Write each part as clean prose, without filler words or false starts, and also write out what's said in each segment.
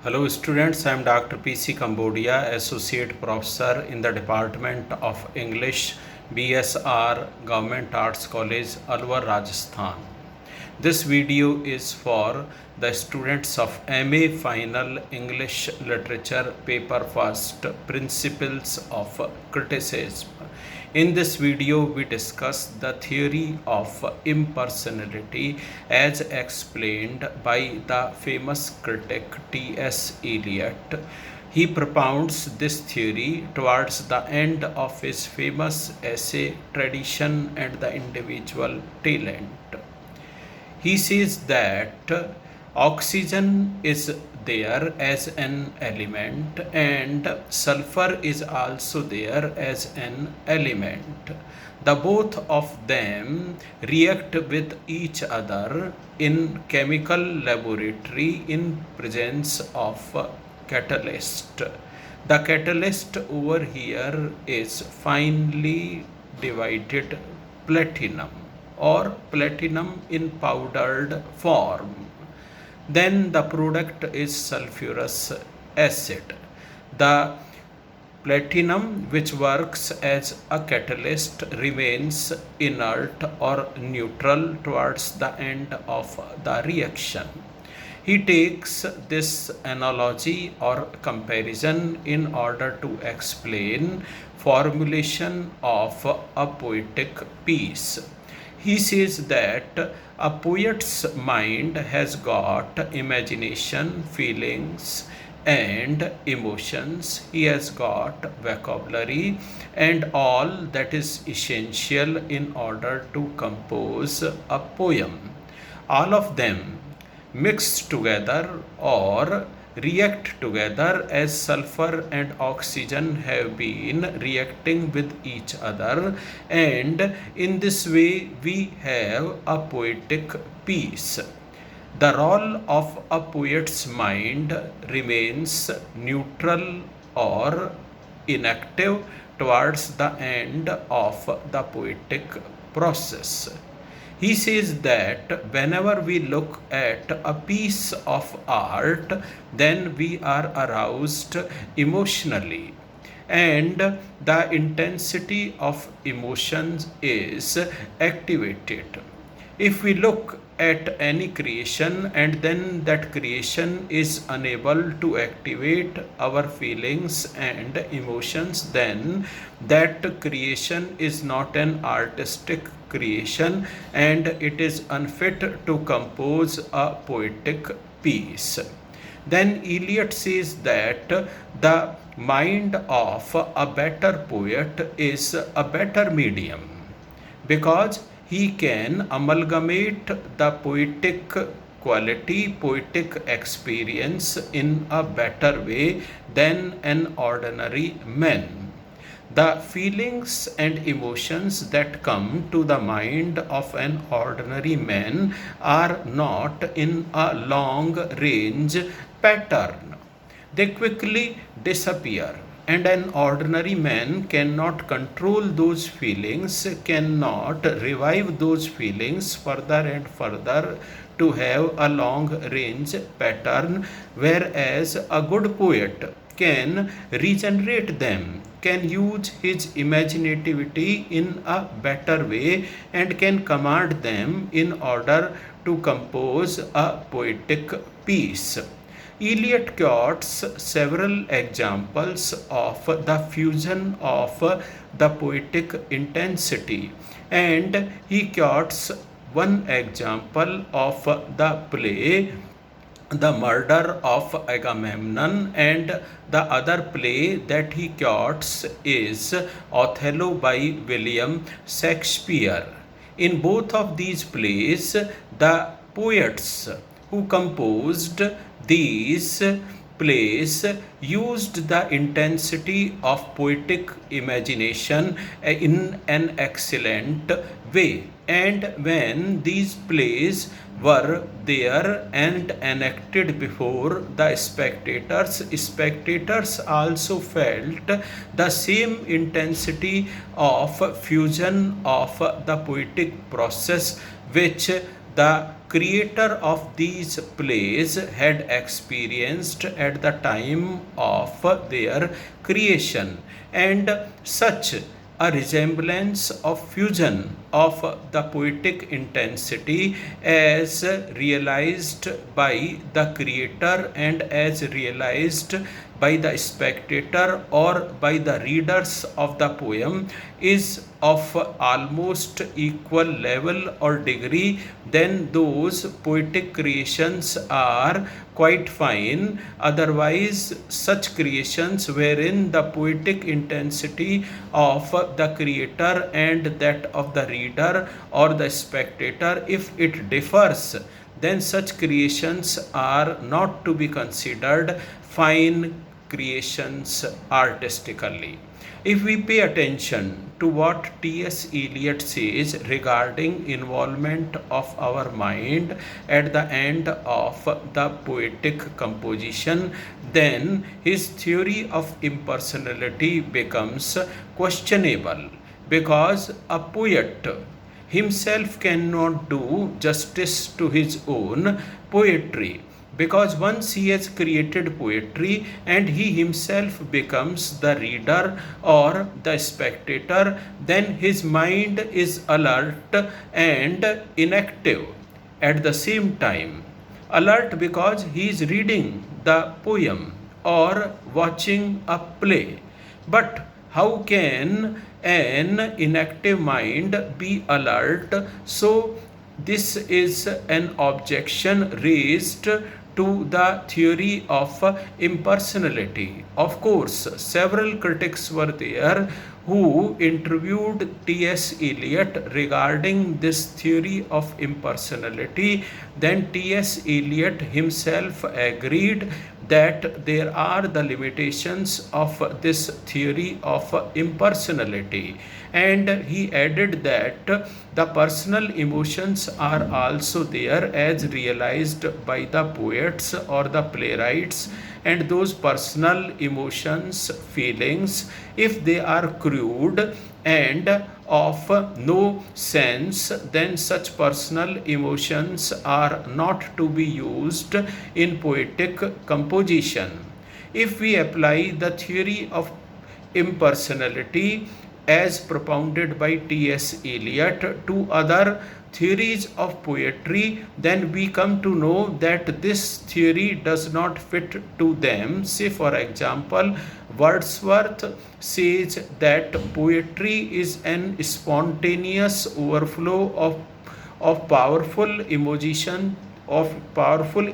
Hello students, I am Dr. PC Cambodia, Associate Professor in the Department of English, BSR, Government Arts College, Alwar, Rajasthan. This video is for the students of MA Final English Literature Paper First, Principles of Criticism. In this video, we discuss the theory of impersonality as explained by the famous critic T.S. Eliot. He propounds this theory towards the end of his famous essay Tradition and the Individual Talent. He says that oxygen is there as an element and sulfur is also there as an element. The both of them react with each other in chemical laboratory in presence of catalyst. The catalyst over here is finely divided platinum or platinum in powdered form. Then the product is sulfurous acid. The platinum, which works as a catalyst, remains inert or neutral towards the end of the reaction. He takes this analogy or comparison in order to explain formulation of a poetic piece. He says that a poet's mind has got imagination, feelings, and emotions. He has got vocabulary and all that is essential in order to compose a poem. All of them mixed together or react together as sulfur and oxygen have been reacting with each other, and in this way we have a poetic piece. The role of a poet's mind remains neutral or inactive towards the end of the poetic process. He says that whenever we look at a piece of art, then we are aroused emotionally, and the intensity of emotions is activated. If we look at any creation and then that creation is unable to activate our feelings and emotions, then that creation is not an artistic creation and it is unfit to compose a poetic piece. Then Eliot says that the mind of a better poet is a better medium because he can amalgamate the poetic quality, poetic experience in a better way than an ordinary man. The feelings and emotions that come to the mind of an ordinary man are not in a long range pattern. They quickly disappear, and an ordinary man cannot control those feelings, cannot revive those feelings further and further to have a long range pattern, whereas a good poet can regenerate them, can use his imaginativity in a better way, and can command them in order to compose a poetic piece. Eliot quotes several examples of the fusion of the poetic intensity, and he quotes one example of the play The Murder of Agamemnon, and the other play that he quotes is Othello by William Shakespeare. In both of these plays, the poets who composed these plays used the intensity of poetic imagination in an excellent way. And when these plays were there and enacted before the spectators, spectators also felt the same intensity of fusion of the poetic process which the creator of these plays had experienced at the time of their creation, and such a resemblance of fusion of the poetic intensity as realized by the creator and as realized by the spectator or by the readers of the poem is of almost equal level or degree, then those poetic creations are quite fine. Otherwise, such creations wherein the poetic intensity of the creator and that of the reader or the spectator, if it differs, then such creations are not to be considered fine creations artistically. If we pay attention to what T.S. Eliot says regarding involvement of our mind at the end of the poetic composition, then his theory of impersonality becomes questionable, because a poet himself cannot do justice to his own poetry, because once he has created poetry and he himself becomes the reader or the spectator, then his mind is alert and inactive at the same time. Alert because he is reading the poem or watching a play. But how can an inactive mind be alert? So this is an objection raised to the theory of impersonality. Of course, several critics were there who interviewed T.S. Eliot regarding this theory of impersonality. Then T.S. Eliot himself agreed that there are the limitations of this theory of impersonality, and he added that the personal emotions are also there as realized by the poets or the playwrights, and those personal emotions, feelings, if they are crude and of no sense, then such personal emotions are not to be used in poetic composition. If we apply the theory of impersonality as propounded by T.S. Eliot to other theories of poetry, then we come to know that this theory does not fit to them. Say, for example, Wordsworth says that poetry is an spontaneous overflow of powerful emotion, of powerful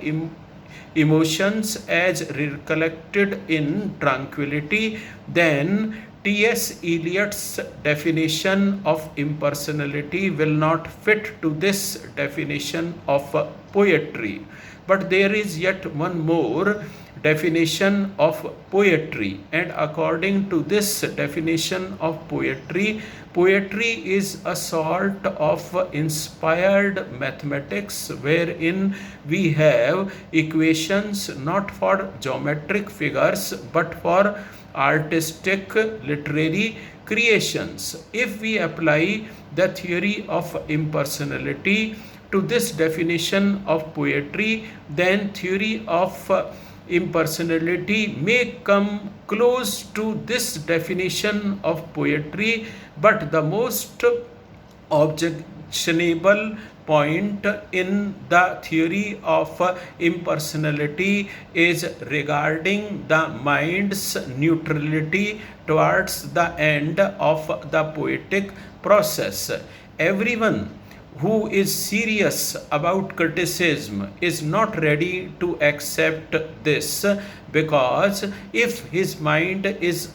emotions as recollected in tranquility. Then T.S. Eliot's definition of impersonality will not fit to this definition of poetry. But there is yet one more definition of poetry, and according to this definition of poetry, poetry is a sort of inspired mathematics wherein we have equations not for geometric figures but for artistic literary creations. If we apply the theory of impersonality to this definition of poetry, then theory of impersonality may come close to this definition of poetry, but the most objectionable point in the theory of impersonality is regarding the mind's neutrality towards the end of the poetic process. Everyone who is serious about criticism is not ready to accept this, because if his mind is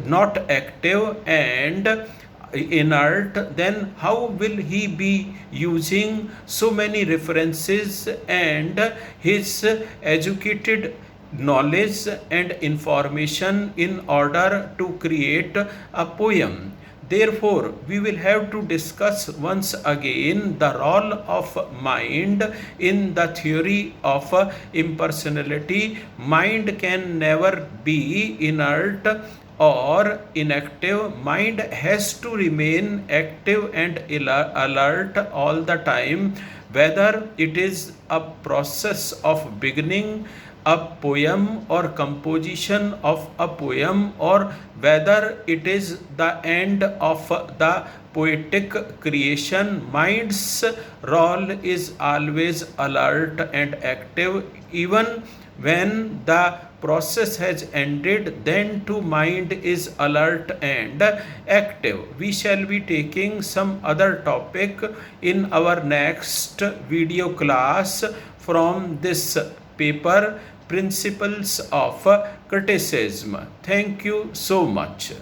not active and inert, then how will he be using so many references and his educated knowledge and information in order to create a poem? Therefore, we will have to discuss once again the role of mind in the theory of impersonality. Mind can never be inert or inactive. Mind has to remain active and alert all the time, whether it is a process of beginning a poem or composition of a poem, or whether it is the end of the poetic creation. Mind's role is always alert and active, even when the process has ended. Then too mind is alert and active. We shall be taking some other topic in our next video class from this paper, Principles of Criticism. Thank you so much.